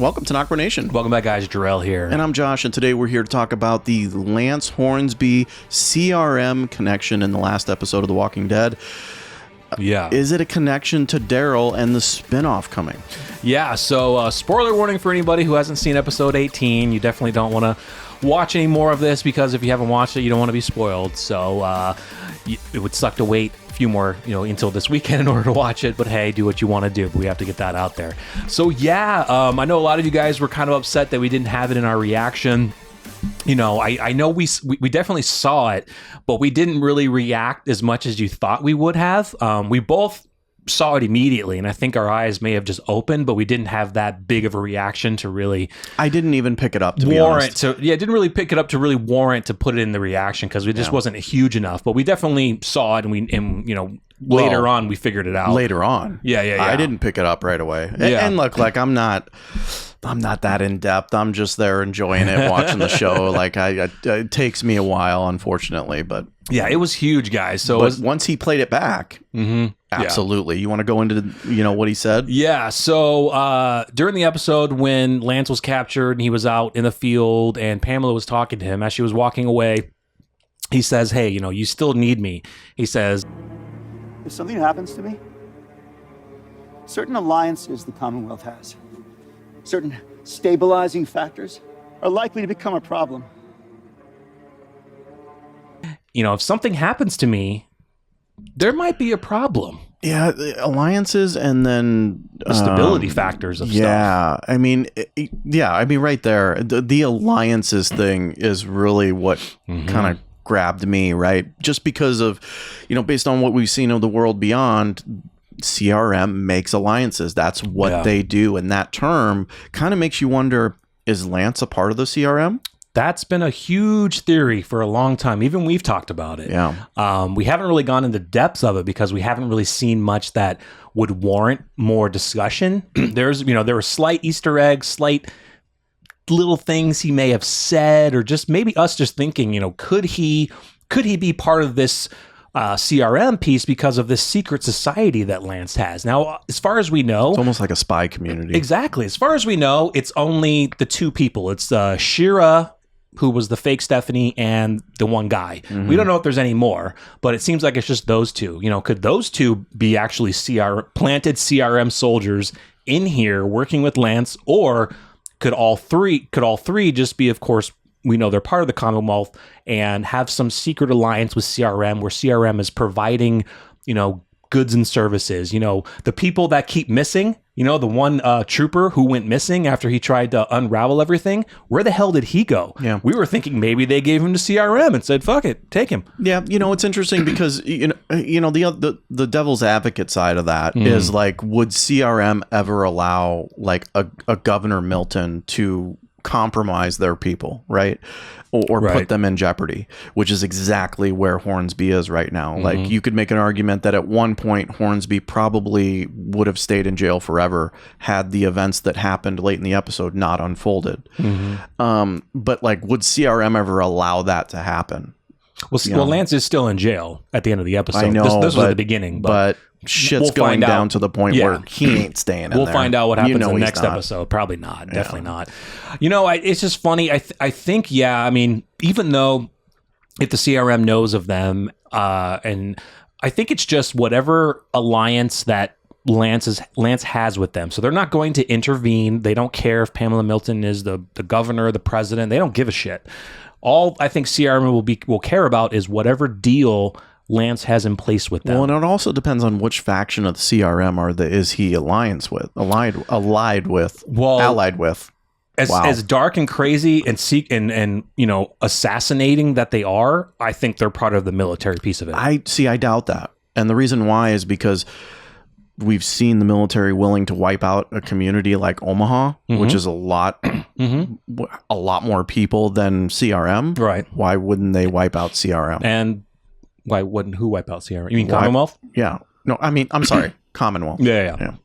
welcome to NocBro Nation. Welcome back, guys. Jarrell here. And I'm Josh, and today we're here to talk about the Lance Hornsby CRM connection in the last episode of The Walking Dead. Yeah. Is it a connection to Daryl and the spinoff coming? Yeah, so spoiler warning for anybody who hasn't seen episode 18. You definitely don't want to watch any more of this, because if you haven't watched it, you don't want to be spoiled. So it would suck to wait a few more, until this weekend in order to watch it. But hey, do what you want to do. But we have to get that out there. So yeah, I know a lot of you guys were kind of upset that we didn't have it in our reaction. I know we definitely saw it, but we didn't really react as much as you thought we would have. We both saw it immediately, and I think our eyes may have just opened, but we didn't have that big of a reaction to really. I didn't even pick it up to be honest. Didn't really pick it up to really warrant to put it in the reaction, because it just wasn't huge enough. But we definitely saw it, and later on we figured it out. Later on, yeah. I didn't pick it up right away. Yeah. And look, like I'm not that in depth. I'm just there enjoying it, watching the show. Like it takes me a while, unfortunately, but yeah, it was huge, guys. So once he played it back, absolutely. You want to go into what he said? Yeah. So during the episode when Lance was captured and he was out in the field and Pamela was talking to him as she was walking away, he says, "Hey, you still need me." He says, "If something happens to me, certain alliances the Commonwealth has, certain stabilizing factors, are likely to become a problem. If something happens to me, there might be a problem." Yeah, the alliances and then the stability factors of stuff. Yeah, I mean, right there, the alliances thing is really what kind of grabbed me, right? Just because of, based on what we've seen of the world beyond, CRM makes alliances. That's what they do. And that term kind of makes you wonder, is Lance a part of the CRM? That's been a huge theory for a long time. Even we've talked about it. Yeah. We haven't really gone into depths of it because we haven't really seen much that would warrant more discussion. There were slight Easter eggs, slight little things he may have said, or just maybe us just thinking, could he be part of this CRM piece because of this secret society that Lance has? Now, as far as we know, it's almost like a spy community. Exactly. As far as we know, it's only the two people. It's Shira, who was the fake Stephanie, and the one guy. We don't know if there's any more, but it seems like it's just those two. Could those two be actually planted CRM soldiers in here working with Lance, or could all three just be, of course, we know they're part of the Commonwealth and have some secret alliance with CRM, where CRM is providing, goods and services. The people that keep missing, the one trooper who went missing after he tried to unravel everything, where the hell did he go? Yeah. We were thinking maybe they gave him to CRM and said, fuck it, take him. Yeah. It's interesting because, the devil's advocate side of that is like, would CRM ever allow like a Governor Milton to compromise their people, right? Or put them in jeopardy, which is exactly where Hornsby is right now. Like, you could make an argument that at one point Hornsby probably would have stayed in jail forever had the events that happened late in the episode not unfolded. But like, would CRM ever allow that to happen? Well, Lance is still in jail at the end of the episode. I know, this was the beginning, but shit's going down to the point where he ain't staying in there. We'll find out what happens in the next episode. Probably not. Definitely not. It's just funny. I think, even though if the CRM knows of them, and I think it's just whatever alliance that Lance has with them. So they're not going to intervene. They don't care if Pamela Milton is the governor, the president. They don't give a shit. All I think CRM will care about is whatever deal Lance has in place with them. Well, and it also depends on which faction of the CRM is he allied with. As dark and crazy and assassinating that they are, I think they're part of the military piece of it. I doubt that. And the reason why is because we've seen the military willing to wipe out a community like Omaha, which is a lot more people than CRM. Right. Why wouldn't they wipe out CRM? And who wipe out CRM? You mean Commonwealth? Yeah. No, I mean, I'm sorry. Commonwealth. Yeah.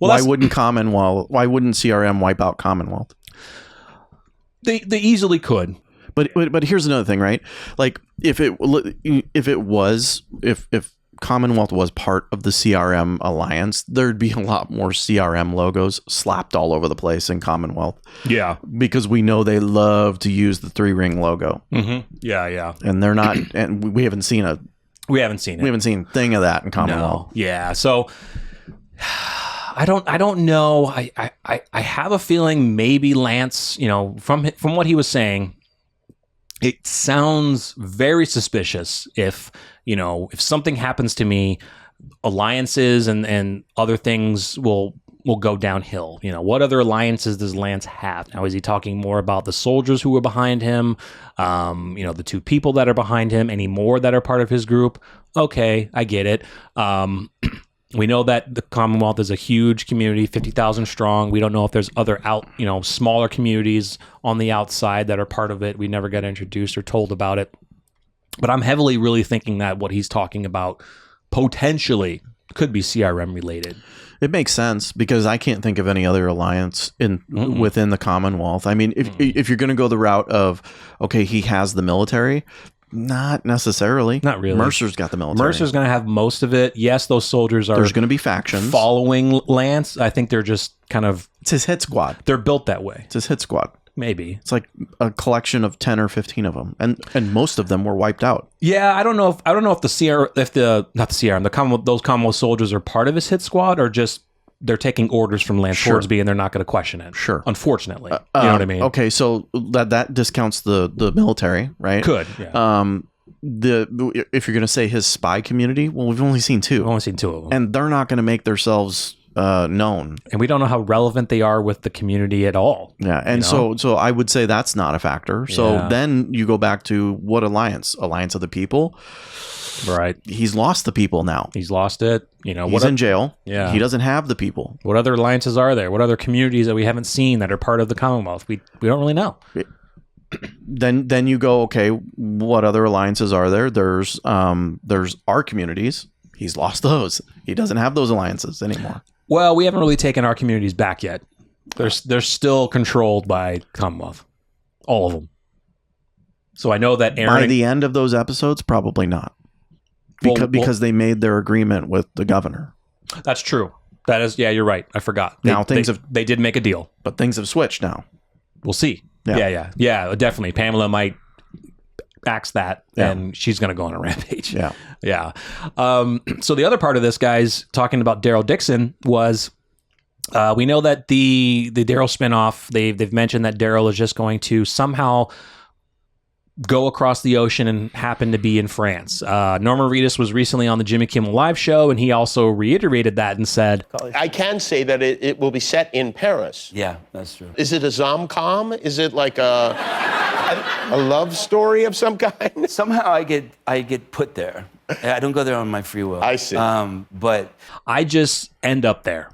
Well, why wouldn't CRM wipe out Commonwealth? They easily could. But here's another thing, right? Like if Commonwealth was part of the CRM alliance, there'd be a lot more CRM logos slapped all over the place in Commonwealth. Yeah. Because we know they love to use the 3-ring logo. Mm-hmm. Yeah. And they're not, and we haven't seen it. We haven't seen a thing of that in Commonwealth. No. Yeah. So I don't know. I have a feeling maybe Lance, from what he was saying, it sounds very suspicious if something happens to me, alliances and other things will go downhill. What other alliances does Lance have? Now, is he talking more about the soldiers who were behind him? The 2 people that are behind him, any more that are part of his group? Okay, I get it. We know that the Commonwealth is a huge community, 50,000 strong. We don't know if there's other smaller communities on the outside that are part of it. We never got introduced or told about it. But I'm heavily really thinking that what he's talking about potentially could be CRM related. It makes sense because I can't think of any other alliance within the Commonwealth. I mean, if you're going to go the route of, okay, he has the military, not necessarily. Not really. Mercer's got the military. Mercer's going to have most of it. Yes, those soldiers are. There's going to be factions following Lance. I think they're just kind of. It's his hit squad. They're built that way. It's his hit squad. Maybe it's like a collection of 10 or 15 of them, and most of them were wiped out. Yeah, I don't know if the Commonwealth, those Commonwealth soldiers are part of his hit squad or just they're taking orders from Lance Hornsby and they're not going to question it. Sure, unfortunately, you know what I mean. Okay, so that discounts the military, right? Could yeah. If you're going to say his spy community, well, we've only seen 2. We've only seen 2 of them, and they're not going to make themselves known, and we don't know how relevant they are with the community at all. Yeah, and so I would say that's not a factor. So then you go back to what alliance of the people, right? He's lost the people now. He's lost it. He's in jail. Yeah, he doesn't have the people. What other alliances are there? What other communities that we haven't seen that are part of the Commonwealth? We don't really know. Then you go, okay, what other alliances are there? There's our communities. He's lost those. He doesn't have those alliances anymore. Well, we haven't really taken our communities back yet. They're still controlled by Commonwealth, all of them. So I know that Aaron, by the end of those episodes, probably not, because they made their agreement with the governor. That's true. That is, yeah, you're right. I forgot. They did make a deal, but things have switched now. We'll see. Yeah, definitely. Pamela might axe that, and she's going to go on a rampage. Yeah. So the other part of this, guys, talking about Daryl Dixon, was we know that the Daryl spinoff, they've mentioned that Daryl is just going to somehow go across the ocean and happen to be in France. Norman Reedus was recently on the Jimmy Kimmel Live show, and he also reiterated that and said, I can say that it will be set in Paris. Yeah, that's true. Is it a zom-com? Is it like a love story of some kind? Somehow I get put there. I don't go there on my free will. I see. But I just end up there.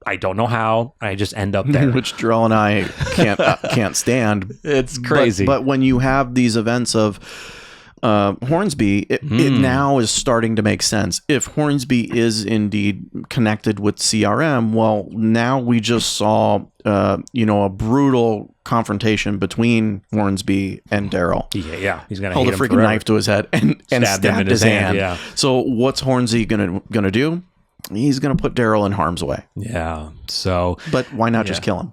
I don't know how. I just end up there, which Darrell and I can't stand. It's crazy. But when you have these events of Hornsby, it now is starting to make sense. If Hornsby is indeed connected with CRM, well, now we just saw a brutal confrontation between Hornsby and Daryl. Yeah, he's gonna hold a freaking knife to his head and stabbed him in his hand. Yeah. So what's Hornsby gonna do? He's going to put Daryl in harm's way. Yeah. So, but why not just kill him?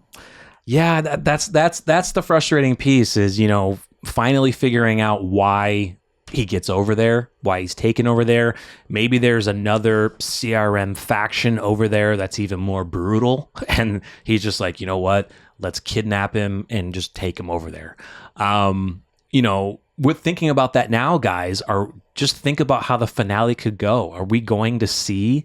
Yeah, that's the frustrating piece is, finally figuring out why he gets over there, why he's taken over there. Maybe there's another CRM faction over there that's even more brutal. And he's just like, you know what? Let's kidnap him and just take him over there. With thinking about that now, guys, just think about how the finale could go. Are we going to see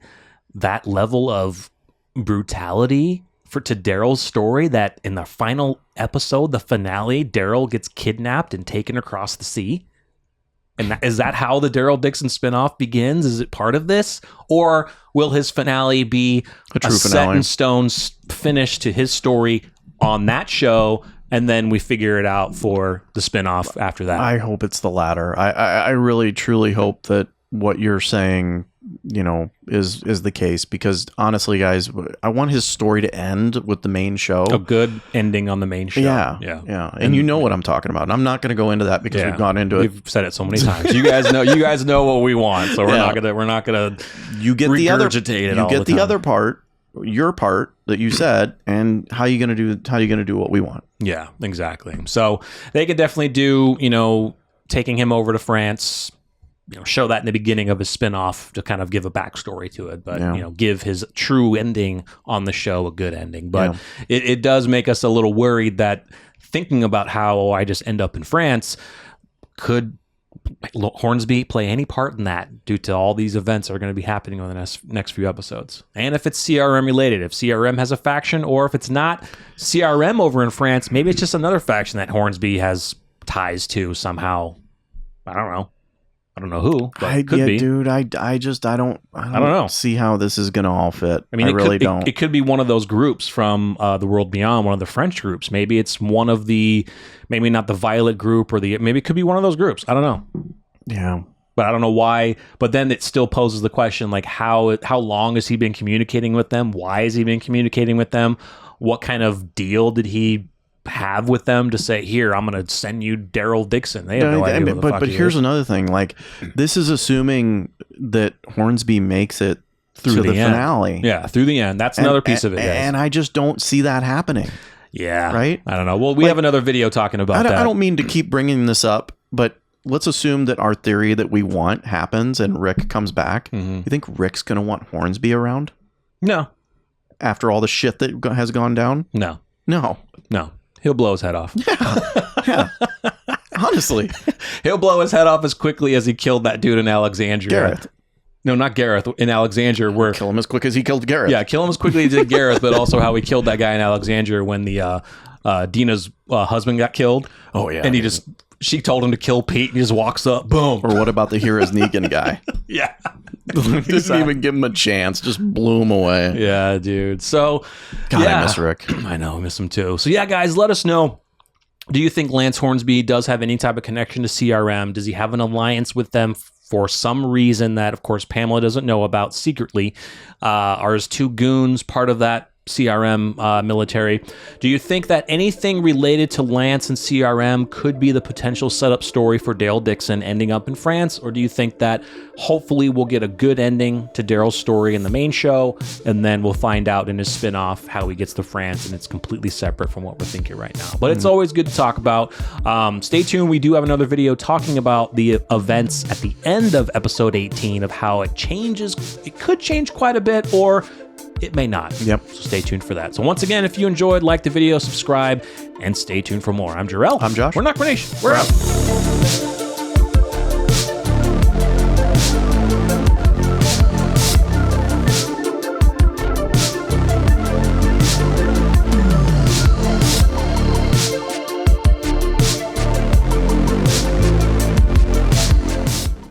that level of brutality to Daryl's story, that in the final episode, the finale, Daryl gets kidnapped and taken across the sea? And is that how the Daryl Dixon spinoff begins? Is it part of this? Or will his finale be a true set in stone finish to his story on that show, and then we figure it out for the spinoff after that? I hope it's the latter. I really, truly hope that what you're saying is the case, because honestly, guys, I want his story to end with the main show. A good ending on the main show. Yeah. And you know what I'm talking about. And I'm not going to go into that because we've gone into it. We've said it so many times. You guys know what we want, so we're not gonna you get the other other part, your part that you said, and how you going to do what we want. Yeah, exactly. So they could definitely do, taking him over to France, show that in the beginning of his spinoff to kind of give a backstory to it, but give his true ending on the show a good ending. But it does make us a little worried that thinking about how I just end up in France, could Hornsby play any part in that due to all these events that are going to be happening over the next few episodes? And if it's CRM related, if CRM has a faction, or if it's not CRM over in France, maybe it's just another faction that Hornsby has ties to somehow. I don't know who, but could be. Dude, I don't know. See how this is going to all fit. I mean, I really don't. It could be one of those groups from the World Beyond, one of the French groups. Maybe it's one of the, maybe not the Violet group, or maybe it could be one of those groups. I don't know. Yeah. But I don't know why. But then it still poses the question, like, how long has he been communicating with them? Why has he been communicating with them? What kind of deal did he have with them to say, here, I'm going to send you Daryl Dixon? They have no idea. But here's another thing. Like, this is assuming that Hornsby makes it through the finale. Yeah, through the end. That's another piece of it. And I just don't see that happening. Yeah. Right? I don't know. Well, we have another video talking about that. I don't mean to keep bringing this up, but let's assume that our theory that we want happens and Rick comes back. You think Rick's going to want Hornsby around? No. After all the shit that has gone down? No. No. He'll blow his head off. Yeah. Honestly. He'll blow his head off as quickly as he killed that dude in Alexandria. Gareth. No, not Gareth. In Alexandria, kill him as quick as he killed Gareth. Yeah, kill him as quickly as he did Gareth, but also how he killed that guy in Alexandria when the Dina's husband got killed. Oh, yeah. And she told him to kill Pete, and he just walks up, boom. Or what about the Heroes Negan guy? Yeah. Didn't even give him a chance. Just blew him away. Yeah, dude. So, God, I miss Rick. I know, I miss him too. So, yeah, guys, let us know. Do you think Lance Hornsby does have any type of connection to CRM? Does he have an alliance with them for some reason that, of course, Pamela doesn't know about secretly? Are his two goons part of that CRM military? Do you think that anything related to Lance and CRM could be the potential setup story for Daryl Dixon ending up in France? Or do you think that hopefully we'll get a good ending to Daryl's story in the main show, and then we'll find out in his spinoff how he gets to France, and it's completely separate from what we're thinking right now? But it's always good to talk about. Stay tuned. We do have another video talking about the events at the end of episode 18 of how it changes. It could change quite a bit, or it may not. Yep. So stay tuned for that. So once again, if you enjoyed, like the video, subscribe, and stay tuned for more. I'm Jarrell. I'm Josh. We're NocBro Nation. We're out.